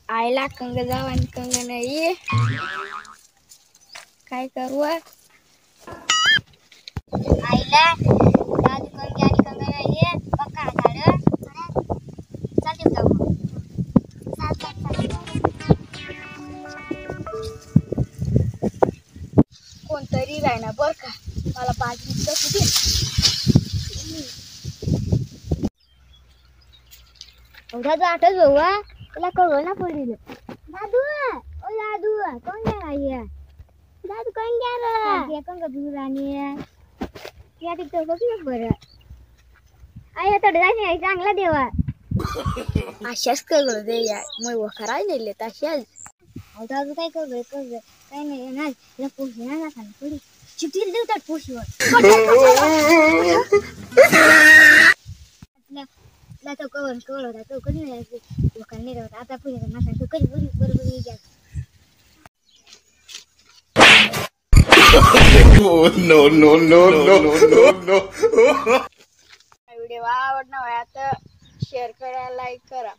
आईला कंग जाव आणि कंग नाही काय करू आईला दादू कंग आणि कंग नाही पक्का काढ चालते का कोणतरी राहणार बर का मला 5 मिनिटं दे दादू आठच भाऊ त्याला कळव ना पडील दादू ओ दादू कोण गेला दादू कोण गेला ये कोण का दूर आणि या तिथं बघ बरं आई थोडं जायचं चांगला देवा अशाच कळव दे या मग कराय नेले तशाच दादू काय कळव काय नाही ना तिला पोशी ना खाली पडी चिठ्ठी देतात पोशीवर तो कवर होता तो कधी नाही लोकांनी होता आता पुढे माझा तो कधी बरोबर घ्या no no no no no no video आवडला तर शेअर करा लाईक करा